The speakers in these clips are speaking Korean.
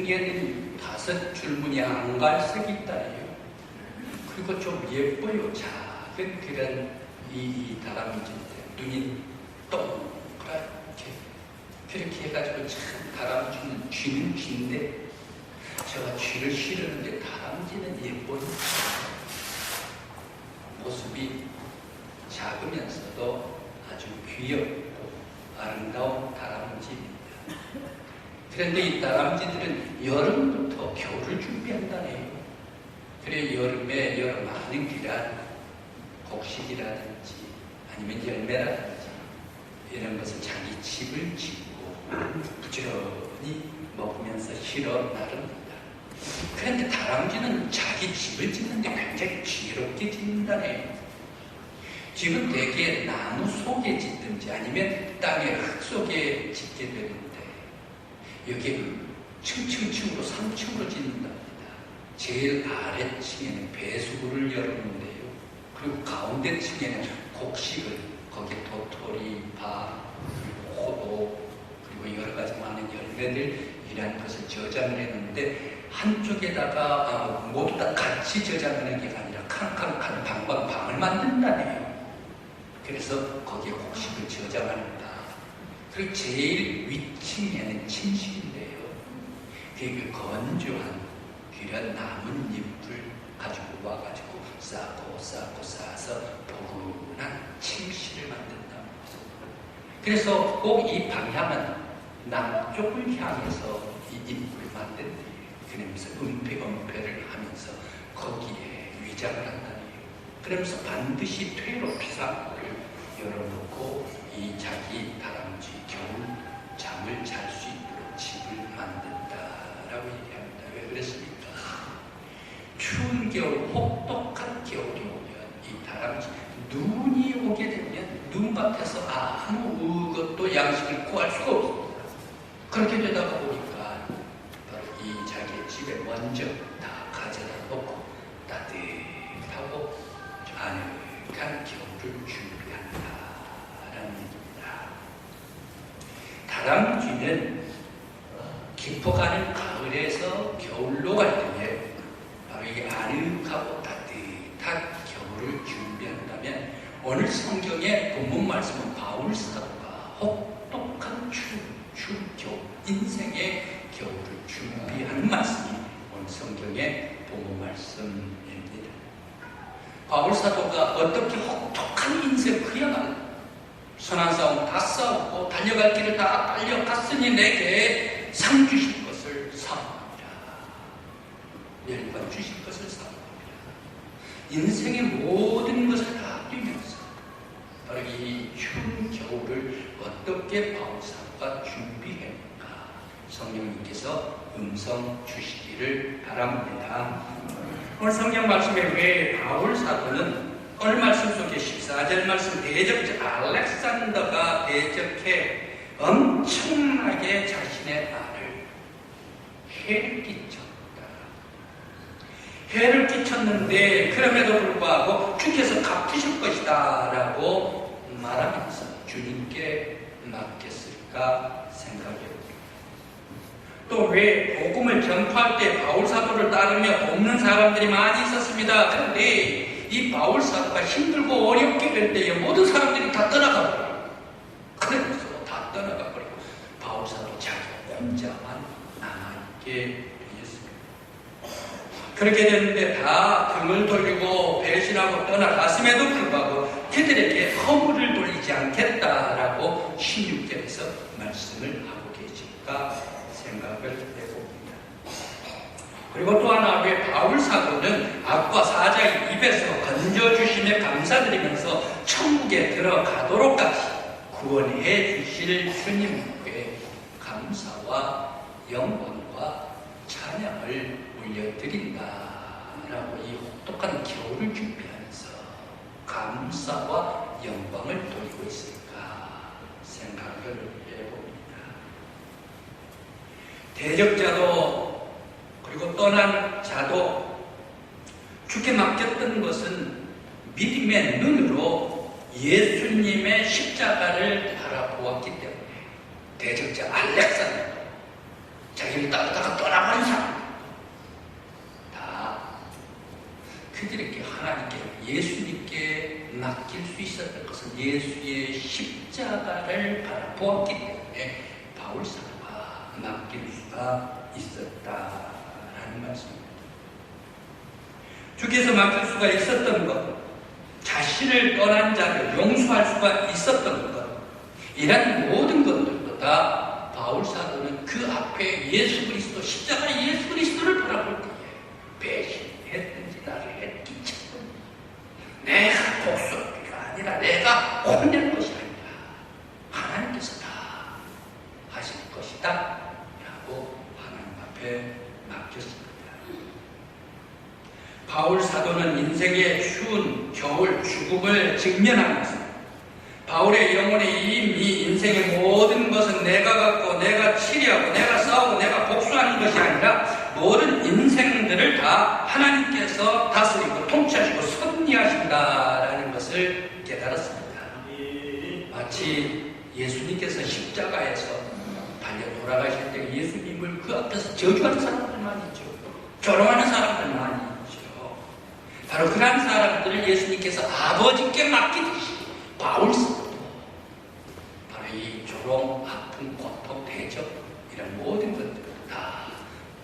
등에는 5줄무늬 안갈색이 있다예요. 그리고 좀 예뻐요. 작은 그런 이 다람쥐인데 눈이 동그랗게 그렇게 해가지고 참 다람쥐는 쥐는 쥐인데 제가 쥐를 실었는데 다람쥐는 예뻐요. 모습이 작으면서도 아주 귀엽고 아름다운 다람쥐입니다. 그런데 이 다람쥐들은 여름부터 겨울을 준비한다네요. 그래 여름에 여러 많은 귀한 곡식이라든지 아니면 열매라든지 이런 것을 자기 집을 짓고 부지런히 먹으면서 실어 나릅니다. 그런데 다람쥐는 자기 집을 짓는데 굉장히 지혜롭게 짓는다네요. 집은 대개 나무 속에 짓든지 아니면 땅의 흙 속에 짓게 되는데 여기에 층층층으로 3층으로 짓는답니다. 제일 아래층에는 배수구를 열었는데요. 그리고 가운데 층에는 곡식을 거기에 도토리, 밥, 그리고 호도 그리고 여러 가지 많은 열매들 이라는 것을 저장을 했는데 한쪽에다가 모두 다 같이 저장하는 게 아니라 칸칸칸 방을 만든다네요. 그래서 거기에 곡식을 저장합니다. 그리고 제일 위층에는 침실인데요. 그 건조한 귀한 나뭇잎을 가지고 와가지고 싸고 싸서 포근한 침실을 만든다. 그래서 꼭 이 방향은 남쪽을 향해서 이 잎을 만든대요. 그러면서 은폐를 하면서 거기에 위장을 한다네요. 그러면서 반드시 퇴로 피상구를 열어놓고 이 자기 다람쥐 겨울 잠을 잘 수 있도록 집을 만든다라고 얘기합니다. 왜 그랬습니까? 추운 겨울, 혹독한 겨울이 오면 이 다람쥐 눈이 오게 되면 눈밭에서 아무 것도 양식을 구할 수가 없습니다. 그렇게 되다가 보니까 바로 이 자기의 집에 먼저 다 가져다 놓고 따뜻하고 아늑한 겨울을 준비한다라는 얘기입니다. 다람쥐는 깊어가는 가을에서 겨울로 갈 때에 바로 이 아늑하고 따뜻한 겨울을 준비한다면 오늘 성경의 본문 말씀은 바울 사도가 혹독한 추운 겨울, 인생의 겨울을 준비하는 말씀이 오늘 성경의 본문 말씀입니다. 바울 사도가 어떻게 혹독한 인생 그야말로 선한 싸움 다 싸우고 달려갈 길을 다 달려갔으니 내게 상 주실 것을 사모합니다. 열번 주실 것을 사모합니다. 인생의 모든 것을 다 뛰면서 바로 이 추운 겨울을 어떻게 바울 사도가 준비했는가 성령님께서 음성 주시기를 바랍니다. 오늘 성경 말씀에 왜 바울 사도는 오늘 말씀 속에 14절 말씀 대적자 알렉산더가 대적해 엄청나게 자신의 아를 해를 끼쳤다. 해를 끼쳤는데 그럼에도 불구하고 주께서 갚으실 것이다 라고 말하면서 주님께 맡겼을까 생각해봅니다. 또 왜 복음을 전파할 때 바울 사도를 따르며 돕는 사람들이 많이 있었습니다. 그런데 이 바울 사도가 힘들고 어렵게 될 때에 모든 사람들이 다 떠나가 버려요. 그래서 다 떠나가 버리고 바울 사도 자기 혼자만 남아있게 되었습니다. 그렇게 됐는데 다 등을 돌리고 배신하고 떠나갔음에도 불구하고 그들에게 허물을 돌리지 않겠다라고 16절에서 말씀을 하고 계실까 생각을 해봅니다. 그리고 또 하나 왜 바울 사도는 악과 사자의 입에서 건져주심에 감사드리면서 천국에 들어가도록까지 구원해 주실 주님께 감사와 영광과 찬양을 올려드린다라고 이 혹독한 겨울을 준비하면서 감사와 영광을 돌리고 있을까 생각을 해봅니다. 대적자도 그리고 떠난 자도 주께 맡겼던 것은 믿음의 눈으로 예수님의 십자가를 바라보았기 때문에 대적자 알렉산더 자기를 따르다가 떠나버린 사람, 다 그들에게 하나님께 예수님께 맡길 수 있었던 것은 예수의 십자가를 바라보았기 때문에 바울 사도가 맡길 수가 있었다라는 말씀입니다. 주께서 맡길 수가 있었던 것, 자신을 떠난 자를 용서할 수가 있었던 것, 이런 모든 것들도 다 바울 사도는 그 앞에 예수 그리스도, 십자가 예수 그리스도를 바라볼 때에 배신했든지 나를 해끼쳤든지 내가 복수가 아니라 내가 혼낼 것이 아니라 하나님께서 다 하실 것이다 라고 하나님 앞에 맡겼습니다. 바울 사도는 인생의 추운 겨울 죽음을 직면하면서 바울의 영혼이 이미 인생의 모든 것은 내가 갖고 내가 치리하고 내가 싸우고 내가 복수하는 것이 아니라 모든 인생들을 다 하나님께서 다스리고 통치하시고 섭리하신다라는 것을 깨달았습니다. 마치 예수님께서 십자가에서 달려 돌아가실 때 예수님을 그 앞에서 저주하는 사람들만 있죠. 조롱하는 사람들만 있죠. 바로 그런 사람들을 예수님께서 아버지께 맡기듯이 바울 사도도 바로 이 조롱, 아픔, 고통, 대적 이런 모든 것들을 다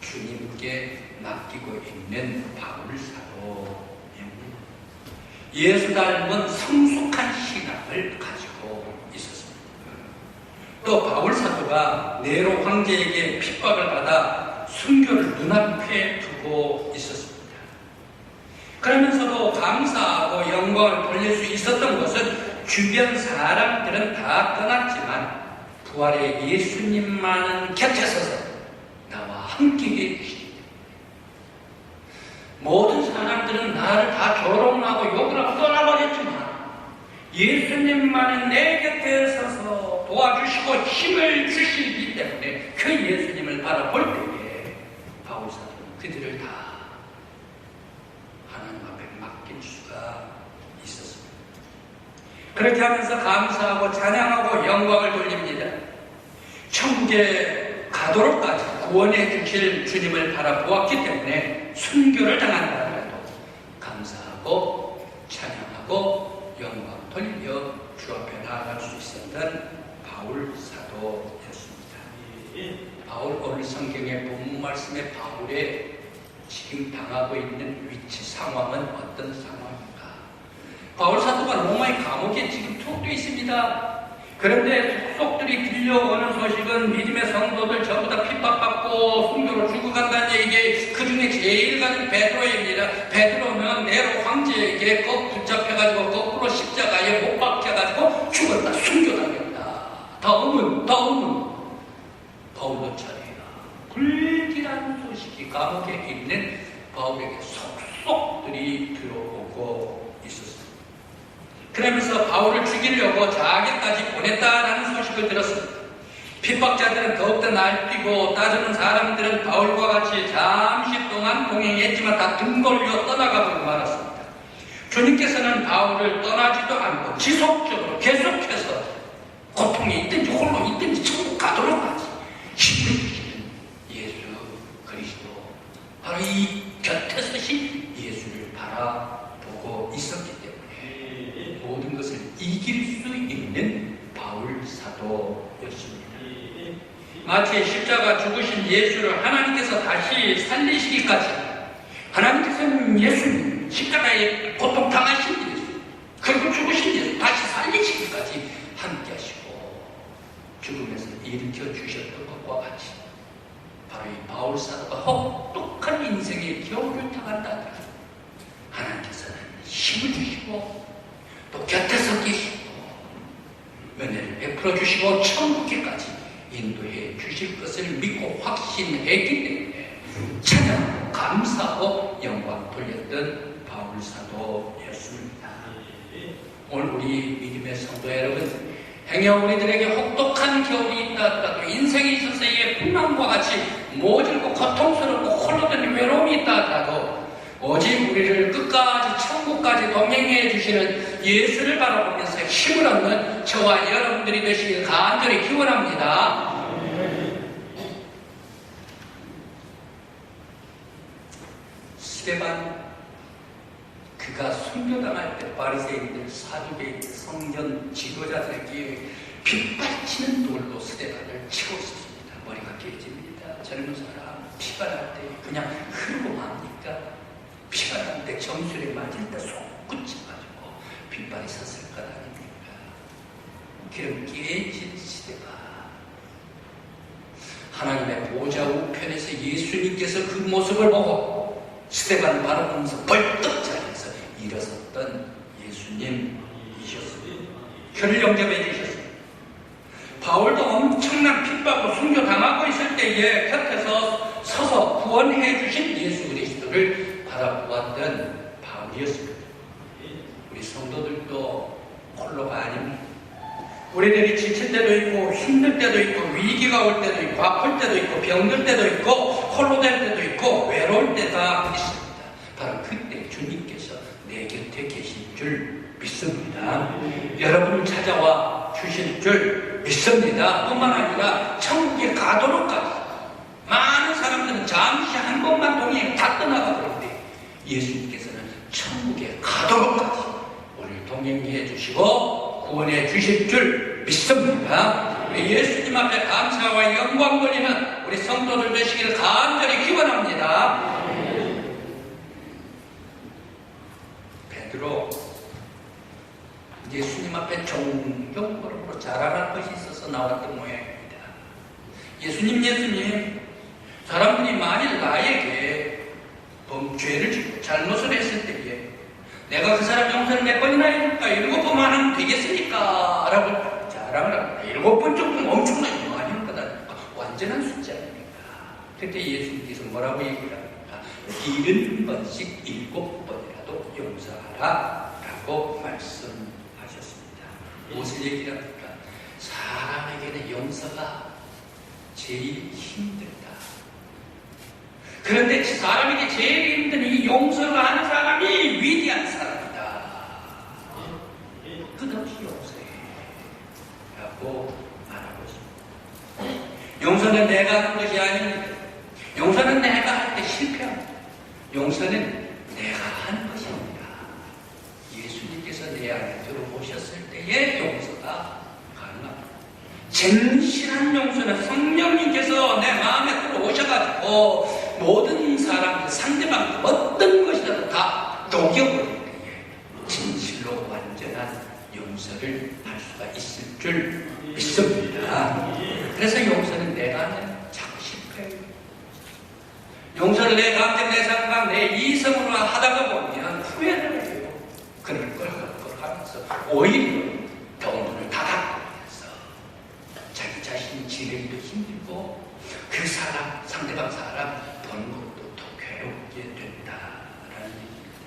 주님께 맡기고 있는 바울 사도입니다. 예수 닮은 성숙한 신앙을 가지고 있었습니다. 또 바울 사도가 네로 황제에게 핍박을 받아 순교를 눈앞에 두고 있었습니다. 그러면서도 감사하고 영광을 돌릴 수 있었던 것은 주변 사람들은 다 떠났지만 부활의 예수님만은 곁에 서서 나와 함께 해주시기 때문에 모든 사람들은 나를 다 조롱하고 욕을 하고 떠나버렸지만 예수님만은 내 곁에 서서 도와주시고 힘을 주시기 때문에 그 예수님을 바라볼 때에 바울 사도는 그들을 다 하나님 앞에 맡길 수가 있었습니다. 그렇게 하면서 감사하고 찬양하고 영광을 돌립니다. 천국에 가도록까지 구원해 주실 주님을 바라보았기 때문에 순교를 당한다라도 감사하고 찬양하고 영광 돌리며 주 앞에 나아갈 수 있었던 바울 사도였습니다. 바울 오늘 성경의 본문 말씀에 바울의 지금 당하고 있는 위치, 상황은 어떤 상황인가? 바울 사도가 로마의 감옥에 지금 투옥되어 있습니다. 그런데 속속들이 들려오는 소식은 믿음의 성도들 전부 다 핍박받고 순교로 죽어간다는 얘기, 그 중에 제일 가는 베드로입니다. 베드로는 네로 황제에게 붙잡혀가지고 거꾸로 십자가에 못 박혀가지고 죽었다, 순교당했다. 다음은 바울도 차례가 불길한 소식이 감옥에 있는 바울에게 속속들이 들어오고 있었습니다. 그러면서 바울을 죽이려고 자기까지 보냈다라는 소식을 들었습니다. 핍박자들은 더욱더 날뛰고 따르는 사람들은 바울과 같이 잠시 동안 동행했지만 다 등 돌려 떠나가고 말았습니다. 주님께서는 바울을 떠나지도 않고 지속적으로 계속해서 고통이 있든지 홀로 있든지 천국 가도록 하지 힘을 주시는 예수 그리스도, 바로 이 곁에 서신 예수를 바라보고 있었기 때문에 모든 것을 이길 수 있는 바울 사도였습니다. 마치 십자가 죽으신 예수를 하나님께서 다시 살리시기까지, 하나님께서는 예수님 십자가에 고통 당하신 예수, 그리고 죽으신 예수 다시 살리시기까지 함께 하시고 죽음에서 일으켜 주셨던 것과 같이 바로 이 바울 사도가 혹독한 인생의 겨울을 당한다. 하나님께서는 힘을 주시고 또 곁에서 계시고 은혜를 베풀어 주시고 천국에까지 인도해 주실 것을 믿고 확신했기 때문에 찬양하고 감사하고 영광 돌렸던 바울 사도였습니다. 오늘 우리 믿음의 성도 여러분, 행여 우리들에게 혹독한 겨울이 있다 하더라도, 인생에 있어서의 풍랑과 같이 모질고 고통스럽고 홀로된 외로움이 있다 하더라도 오직 우리를 끝까지 천국까지 동행해 주시는 예수를 바라보면서 힘을 얻는 저와 여러분들이 되시길 간절히 기원합니다. 스데반, 그가 순교당할 때 바리새인들, 사두개인들, 성전 지도자들에게 빗발치는 돌로 스데반을 치고 있었습니다. 머리가 깨집니다. 젊은 사람, 피가 날 때 그냥 흐르고 맙니까? 피가 날 때 점술에 맞을 때 손끝이 가지고 빗발이 섰을 것 아닙니까? 그럼 깨진 스데반, 하나님의 보좌 우편에서 예수님께서 그 모습을 보고 스데반을 바라보면서 벌떡 자리에서 일어섰던 예수님이셨습니다. 그를 영접해 주셨습니다. 바울도 엄청난 핍박으로 순교당하고 있을 때에 곁에서 서서 구원해 주신 예수 그리스도를 바라보았던 바울이었습니다. 우리 성도들도 홀로가 아닙니다. 우리들이 지칠 때도 있고 힘들 때도 있고 위기가 올 때도 있고 아플 때도 있고 병들 때도 있고 홀로 될 때도 있고 외로울 때가 있습니다. 바로 그때 주님께서 내 곁에 계신 줄 믿습니다. 여러분을 찾아와 주실 줄 믿습니다. 뿐만 아니라 천국에 가도록까지. 많은 사람들은 잠시 한 번만 동행해 다 떠나가버리는데 예수님께서는 천국에 가도록까지 우리를 동행해 주시고 구원해 주실 줄 믿습니다. 예수님 앞에 감사와 영광 돌리는 우리 성도들 되시기를 간절히 기원합니다. 베드로, 예수님 앞에 종교적으로 자랑할 것이 있어서 나왔던 모양입니다. 예수님, 사람들이 만일 나에게 죄를 짓고 잘못을 했을 때에 내가 그 사람 용서를 몇 번이나 해줄까? 7번만 하면 되겠습니까? 라고 자랑을 합니다. 7번 정도는 엄청나게 많이 할 거다. 완전한 숫자 아닙니까? 그때 예수님께서 뭐라고 얘기합니까? 70번씩 7번이라도 용서하라 라고 말씀하셨습니다. 무엇을 얘기합니까? 사람에게는 용서가 제일 힘들다. 그런데 사람에게 제일 힘든 이 용서를 하는 사람이 위대한 사람이다. 끝없이 용서해 라고 말하고 있습니다. 용서는 내가 하는 것이 아닙니다. 용서는 내가 할 때 실패합니다. 용서는 내가 하는 것입니다. 예수님께서 내 안에 들어오셨을 때의 용서가 가능합니다. 진실한 용서는 성령님께서 내 마음에 들어오셔가지고 모든 사람들, 상대방 어떤 것이라도 다 녹여버릴 때에 진실로 완전한 용서를 할 수가 있을 줄 믿습니다. 그래서 용서는 내가 하는 자꾸 실패해요. 용서를 내 감정, 내 생각, 내 이성으로 하다가 보면 후회를 해요. 그럴 걸 하면서 오히려 병문을 닫아버리면서 자기 자신이 지내기도 힘들고 그 사람, 상대방 사람 보는 것도 더 괴롭게 된다라는 얘기입니다.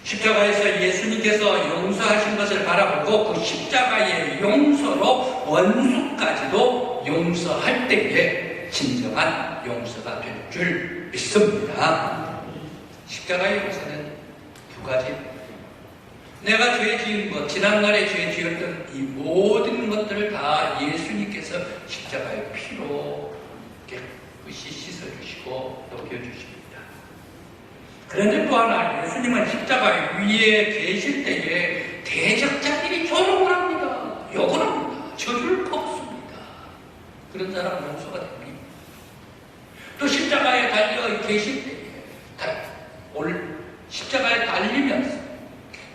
십자가에서 예수님께서 용서하신 것을 바라보고 그 십자가의 용서로 원수까지도 용서할 때에 진정한 용서가 될 줄 믿습니다. 십자가의 용서는 두 가지입니다. 내가 죄 지은 것, 지난날에 죄 지었던 이 모든 것들을 다 예수님께서 십자가의 피로 깨끗이 씻어주시고 녹여주십니다. 그런데 또 하나, 예수님은 십자가 위에 계실 때에 대적자들이 조롱을 합니다. 욕을 합니다. 저주를 퍼붓습니다. 그런 사람은 용서가 됩니다. 또 십자가에 달려 계실 때에 십자가에 달리면서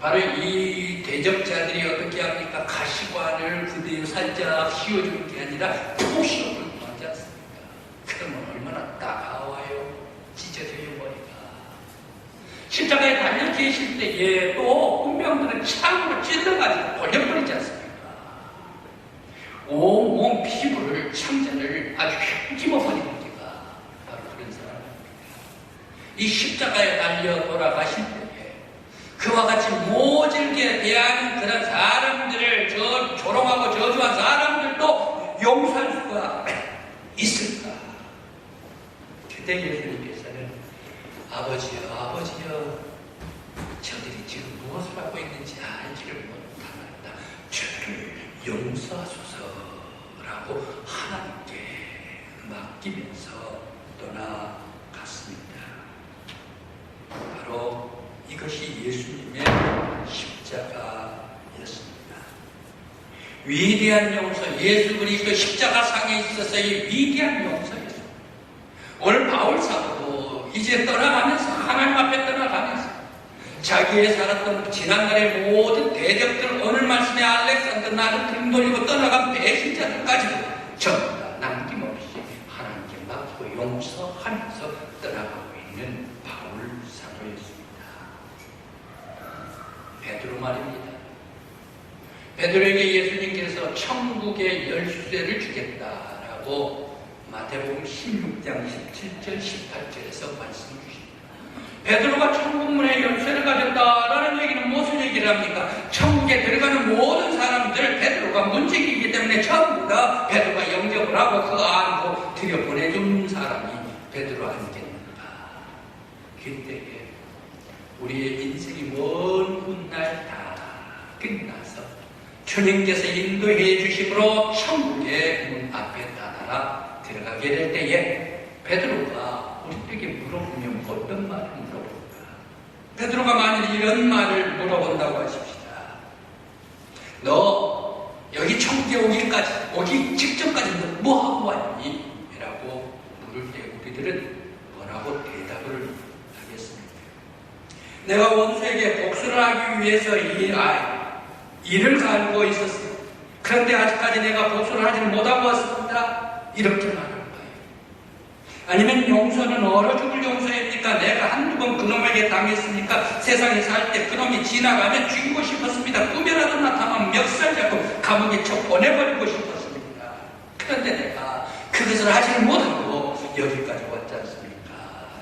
바로 이 대적자들이 어떻게 합니까? 가시관을 그대로 살짝 씌워주는 게 아니라 푹 씌워주는 거 하지 않습니까? 그러면 얼마나 따가워요? 찢어져요, 머리가. 십자가에 달려 계실 때에 또 운명들은 창으로 찔러가지고 돌려버리지 않습니까? 온몸 피부를, 창자를 아주 휘집어버리는 게가 바로 그런 사람입니다. 이 십자가에 달려 돌아가실 때 그와 같이 모질게 대하는 그런 사람들을 조롱하고 저주한 사람들도 용서할 수가 있을까? 그때 예수님께서는 아버지여 저들이 지금 무엇을 하고 있는지 알지를 못합니다. 저들을 용서하소서라고 하나님께 맡기면서 떠나갔습니다. 위대한 용서, 예수 그리스도 십자가상에 있어서의 위대한 용서였어요. 오늘 바울 사도도 이제 떠나가면서, 하나님 앞에 떠나가면서 자기의 살았던 지난날의 모든 대적들, 오늘 말씀에 알렉산더 나를 등 돌리고 떠나간 배신자들까지도 전부 다 남김없이 하나님께 맡기고 용서하면서 떠나가고 있는 바울 사도였습니다. 베드로 말입니다. 베드로에게 예수님께서 천국의 열쇠를 주겠다라고 마태복음 16장 17절 18절에서 말씀 주십니다. 베드로가 천국문의 열쇠를 가졌다라는 얘기는 무슨 얘기를 합니까? 천국에 들어가는 모든 사람들 베드로가 문지기이기 때문에 전부 다 베드로가 영접을 하고 그 안으로 들여보내준 사람이 베드로 아니겠는가. 그때에 우리의 인생이 먼 훗날 다 끝나서 주님께서 인도해 주심으로 천국의 문 앞에 다다라 들어가게 될 때에 베드로가 우리에게 물어보면 어떤 말을 물어볼까? 베드로가 만일 이런 말을 물어본다고 하십시다. 너 여기 천국에 오기 직전까지 너 뭐하고 왔니? 라고 물을 때 우리들은 뭐라고 대답을 하겠습니까? 내가 원수에게 복수를 하기 위해서 일을 가지고 있었어요. 그런데 아직까지 내가 복수를 하지 못하고 왔습니다. 이렇게 말할 거예요. 아니면 용서는 얼어 죽을 용서입니까? 내가 한두 번 그놈에게 당했으니까 세상에 살 때 그놈이 지나가면 죽이고 싶었습니다. 꿈이라도 나타나면 멱살 잡고 감옥에 쳐 보내버리고 싶었습니다. 그런데 내가 그것을 하지를 못하고 여기까지 왔지 않습니까?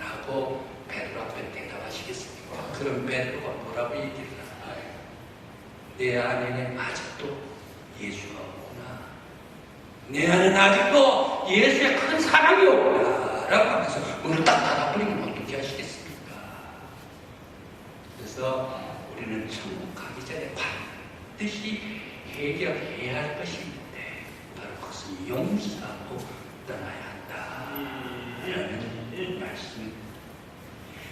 라고 베드로 앞에 대답하시겠습니까? 그럼 베드로가 뭐라고 얘기를 하나요? 내 안에는 아직도 예수가 없구나. 내 안에는 아직도 예수의 큰 사랑이 없구나. 라고 하면서 문을 딱 닫아버리면 어떻게 하시겠습니까? 그래서 우리는 천국 가기 전에 반드시 해결해야 할 것이 있는데 바로 그것은 용서하고 떠나야 한다라는 말씀입니다.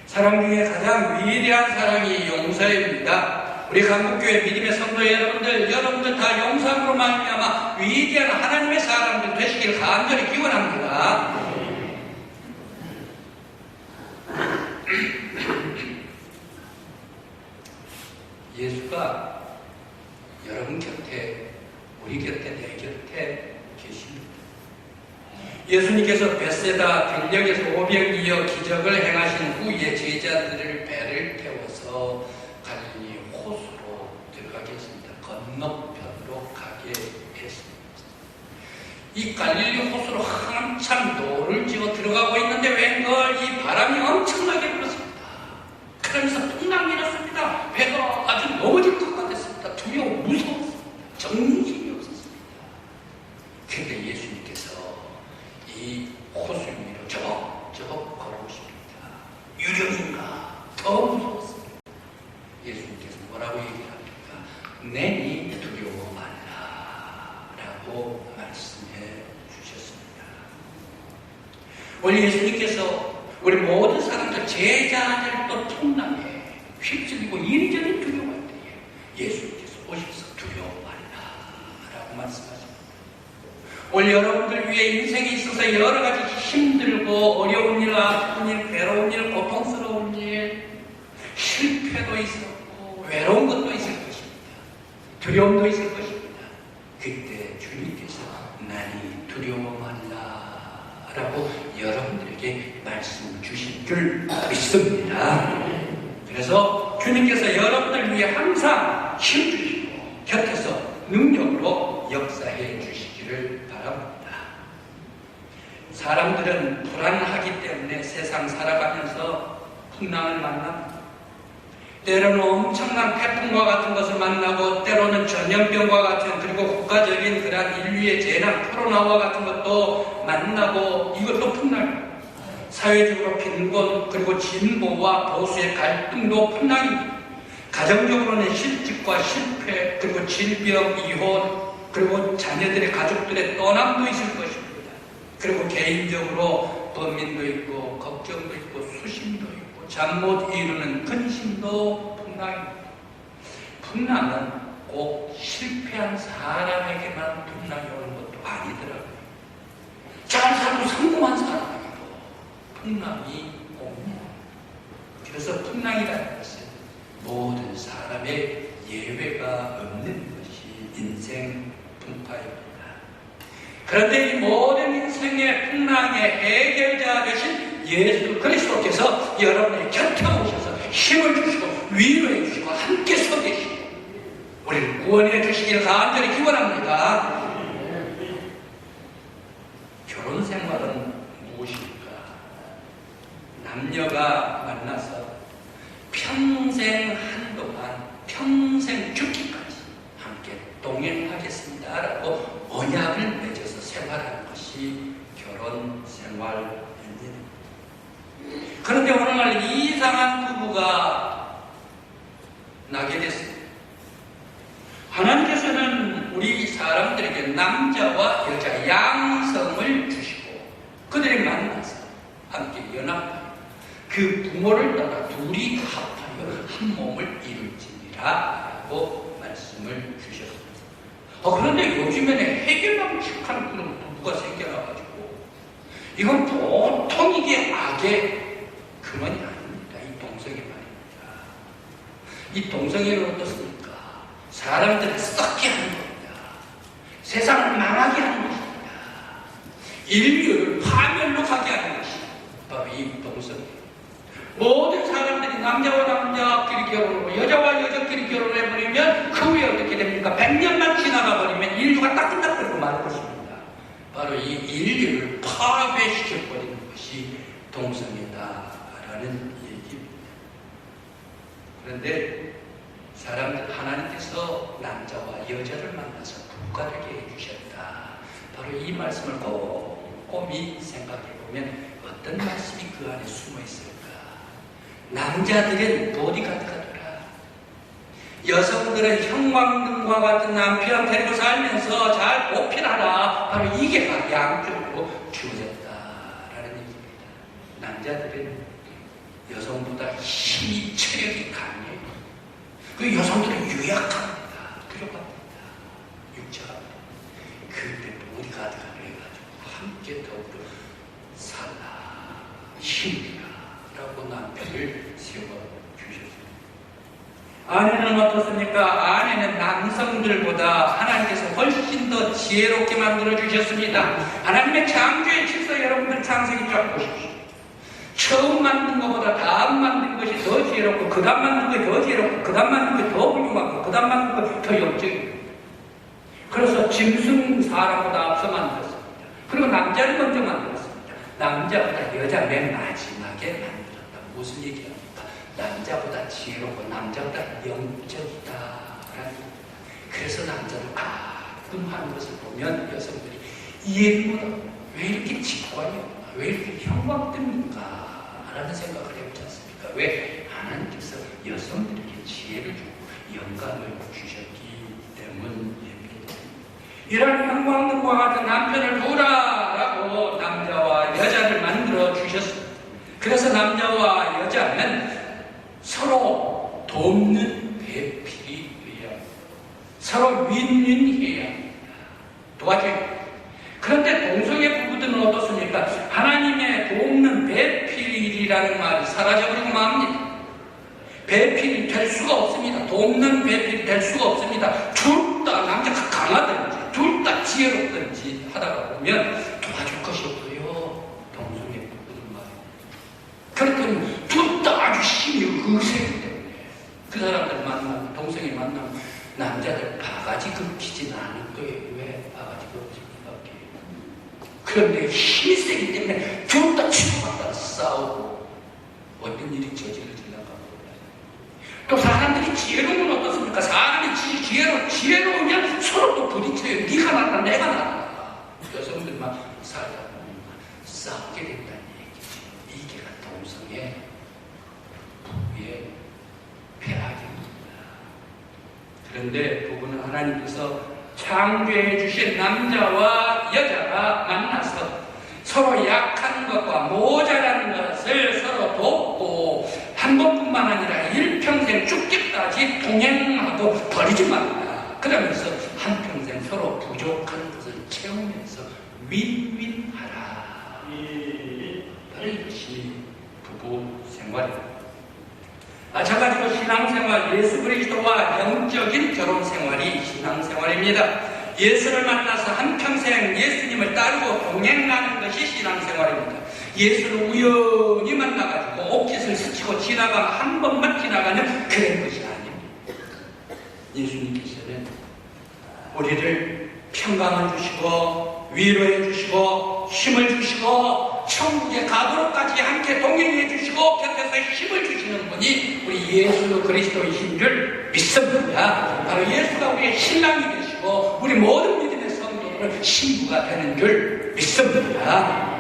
사랑 중에 가장 위대한 사랑이 용서입니다. 우리 강북교회 믿음의 성도 여러분들 다 용서함으로 말미암아 위대한 하나님의 사람들 되시길 간절히 기원합니다. 예수가 여러분 곁에, 우리 곁에, 내 곁에 계십니다. 예수님께서 벳세다 들녘에서 오병이어 기적을 행하신 후에 제자들을 배를 태워서 갈릴리 호수로 들어가게 했습니다. 건너편으로 가게 했습니다. 이 갈릴리 호수로 한참 노를 지어 들어가고 있는데 웬걸 이 바람이 엄청나게 불었습니다. 그러면서 풍랑이 났습니다. 배가 아주 넘어질 것 같았습니다. 두려워 무서웠습니다. 정신이 없었습니다. 그런데 예수님께서 이 호수 위로 저벅저벅 걸어오십니다. 유령인가? 더 무서웠습니다. 예수님께서 뭐라고 얘기합니까? 내니 두려워 말라 라고 말씀해 주셨습니다. 오늘 예수님께서 우리 모든 사람들, 제자들도 풍랑에 휩쓸리고 이리저리 두려워할 때에 예수님께서 오셔서 두려워 말라 라고 말씀하십니다. 오늘 여러분들 위해 인생에 있어서 여러 가지 힘들고 어려운 일, 아픈 일, 괴로운 일, 고통스러운 일, 실패도 있었고 외로운 것도 있을 것입니다. 두려움도 있을 것입니다. 그때 주님께서 나니 두려워 말라 라고 여러분들에게 말씀 주신 줄 믿습니다. 그래서 주님께서 여러분들 위해 항상 힘 주시고 곁에서 능력으로 역사해 주시기를 바랍니다. 사람들은 불안하기 때문에 세상 살아가면서 풍랑을 만납니다. 때로는 엄청난 태풍과 같은 것을 만나고 때로는 전염병과 같은 그리고 국가적인 그러한 인류의 재난 코로나와 같은 것도 만나고 이것도 풍랑입니다. 사회적으로 빈곤 그리고 진보와 보수의 갈등도 풍랑입니다. 가정적으로는 실직과 실패 그리고 질병, 이혼 그리고 자녀들의 가족들의 떠남도 있을 것입니다. 그리고 개인적으로 범민도 있고 걱정도 있고 수심도 있고 잠 못 이루는 근심도 풍랑입니다. 풍랑은 꼭 실패한 사람에게만 풍랑이 오는 것도 아니더라고요. 잘 살고 성공한 사람에게도 풍랑이 옵니다. 그래서 풍랑이라는 것은 모든 사람의 예외가 없는 것이 인생 풍파입니다. 그런데 이 모든 인생의 풍랑의 해결자 되신 예수 그리스도께서 여러분의 곁에 오셔서 힘을 주시고 위로해 주시고 함께 서 계시고 우리를 구원해 주시기를 간절히 기원합니다. 결혼 생활은 무엇입니까? 남녀가 만나서 평생 한동안 평생 죽기까지 함께 동행하겠습니다라고 언약을 맺어서 생활하는 것이 결혼 생활입니다. 그런데 오늘날 이상한 부부가 나게 됐습니다. 하나님께서는 우리 사람들에게 남자와 여자 양성을 주시고 그들이 만나서 함께 연합하여 그 부모를 따라 둘이 합하여 한 몸을 이룰지니라 라고 말씀을 주셨습니다. 그런데 요즘에는 해결방식하는 그런 부부가 생겨나가지고 이건 보통 이게 악의 근원이 아닙니다. 이 동성애 말입니다. 이 동성애는 어떻습니까? 사람들을 썩게 하는 겁니다. 세상을 망하게 하는 것입니다. 인류를 파멸로 가게 하는 것입니다. 바로 이 동성애. 모든 사람들이 남자와 남자끼리 결혼하고 여자와 여자끼리 결혼해버리면 그 후에 어떻게 됩니까? 100년만 지나가 버리면 인류가 따끈따끈하고 말 것입니다. 바로 이 인류를 파괴시켜버리는 것이 동성애다라는 얘기입니다. 그런데 사람들 하나님께서 남자와 여자를 만나서 부부가 되게 해주셨다. 바로 이 말씀을 꼼꼼히 생각해 보면 어떤 말씀이 그 안에 숨어 있을까? 남자들은 보디가드가 되라. 여성들은 형광등과 같은 남편 데리고 살면서 잘 보필하라. 바로 이게 양쪽으로 주어졌다라는 얘기입니다. 남자들은 여성보다 힘이 체력이 강해요. 그 여성들은 유약합니다. 부족합니다. 육체가. 그때 보디가드가 돼가지고 함께 더불어 살라. 힘이라. 라고 남편을 세워주셨습니다. 아내는 어떻습니까? 아내는 남성들보다 하나님께서 훨씬 더 지혜롭게 만들어주셨습니다. 하나님의 창조의 질서 여러분들 창세기 쫙 보십시오. 처음 만든 것보다 다음 만든 것이 더 지혜롭고 그 다음 만든 것이 더 지혜롭고 그 다음 만든 것이 더 훌륭하고 그 다음 만든 것이 더 영적이고 그래서 짐승 사람보다 앞서 만들었습니다. 그리고 남자를 먼저 만들었습니다. 남자보다 여자 맨 마지막에 만들었다. 무슨 얘기합니까? 남자보다 지혜롭고 남자보다 영적이다. 그래서 남자를 가끔 하는 것을 보면 여성들이 이해보다 왜 이렇게 직관이 없나? 왜 이렇게 형광등인가? 라는 생각을 해보지 않습니까? 왜? 하나님께서 여성들에게 지혜를 주고 영감을 주셨기 때문입니다. 이런 형광등과 같은 남편을 두라라고 남자와 여자를 만들어 주셨습니다. 그래서 남자와 여자는 서로 돕는 배필이 되어야 합니다. 서로 윈윈해야 합니다. 도와줘야 합니다. 그런데 동성애 부부들은 어떻습니까? 하나님의 돕는 배필이라는 말이 사라져버리고 맙니다. 배필이 될 수가 없습니다. 돕는 배필이 될 수가 없습니다. 둘 다 남자가 강하든지 둘 다 지혜롭든지 하다가 보면 도와줄 것이 없어요. 동성애 부부들은 말이에요. 그렇더니 둘 다 아주 힘이 거세기 때문에 그 사람들 만나면 동성애 만나면 남자들 바가지 긁히지는 않을 거예요. 왜 바가지 긁히지? 그런데 힘이 세기 때문에 둘 다 치고받다가 싸우고 어떤 일이 저질러질까 몰라요. 또 사람들이 지혜로우면 어떻습니까? 사람이 지혜로우면 서로 또 부딪혀요. 네가 낫다 내가 낫다. 여성들만 살다 보면 싸우게 된다는 얘기죠. 이게 동성애 부부의 폐악입니다. 그런데 부부는 하나님께서 창조해 주신 남자와 여자가 만나서 서로 약한 것과 모자란 것을 서로 돕고 한 번뿐만 아니라 일평생 죽기까지 동행하고 버리지 말라. 그러면서 한평생 서로 부족한 것을 채우면서 윈윈하라. 바로 이것이 부부 생활입니다. 마찬가지로 신앙생활, 예수 그리스도와 영적인 결혼생활이 신앙생활입니다. 예수를 만나서 한평생 예수님을 따르고 동행하는 것이 신앙생활입니다. 예수를 우연히 만나가지고 옷깃을 스치고 지나가면 한 번만 지나가는 그런 것이 아닙니다. 예수님께서는 우리를 평강을 주시고 위로해 주시고 힘을 주시고 천국에 가도록까지 함께 동행해 주시고 곁에서 힘을 주시는 분이 우리 예수 그리스도이신 줄 믿습니다. 바로 예수가 우리의 신랑이 되시고 우리 모든 믿음의 성도들은 신부가 되는 줄 믿습니다.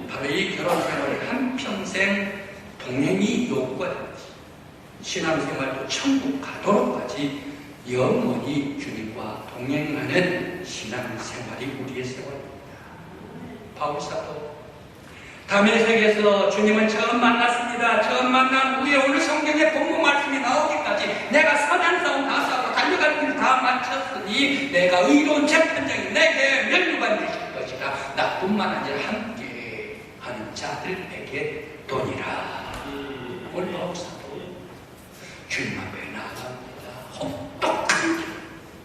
바로 이 결혼생활을 한평생 동행이 요구가 됩니다. 신앙생활도 천국 가도록까지 영원히 주님과 동행하는 신앙생활이 우리의 생활입니다. 바울사도 다메섹에서 주님을 처음 만났습니다. 처음 만난 후에 오늘 성경에 본문 말씀이 나오기까지 내가 선한 싸움 다 싸고 달려갈 길 다 마쳤으니 내가 의로운 재판장이 내게 면류관 주실 것이라. 나뿐만 아니라 함께 하는 자들에게 도니라. 오늘 바울사도 주님 앞에 나아갑니다. 혹독한 길,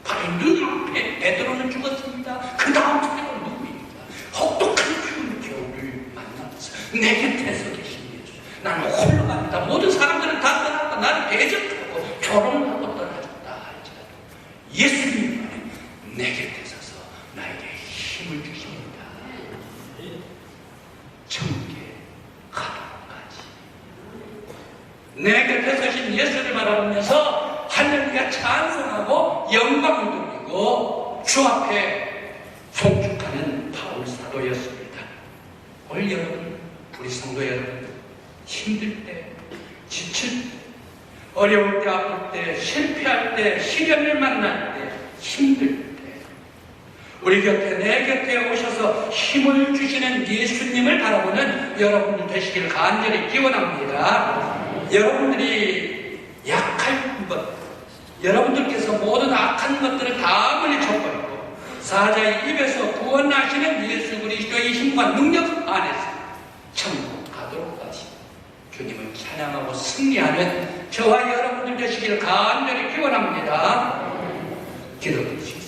바로 눈 앞에 베드로는 죽었습니다. 그 다음 사람은 누구입니까? 혹독한 추운 겨울을 만나면서 내 곁에서 계신 예수. 나는 홀로 갑니다. 모든 사람들은 다 떠났고 나를 대적하고 조롱을 하고 떠나줬다 할지라도 예수님만은 내 곁에 서서 나에게 힘을 주십니다. 천국에 가도록까지 내 곁에 서신 예수를 바라보면서 할렐루야 찬송하고 영광을 돌리고 주 앞에 송축하는 바울 사도였습니다. 오늘 여러분, 우리 성도 여러분, 힘들 때, 지칠 때, 어려울 때, 아플 때, 실패할 때, 시련을 만날 때, 힘들 때 우리 곁에, 내 곁에 오셔서 힘을 주시는 예수님을 바라보는 여러분들 되시길 간절히 기원합니다. 여러분들이 약할 것, 여러분들께서 모든 악한 것들을 다 물리쳐버리고 사자의 입에서 구원하시는 예수 그리스도의 힘과 능력 안에서 천국 가도록까지 주님을 찬양하고 승리하는 저와 여러분들 되시길 간절히 기원합니다. 기도드리시겠습니다.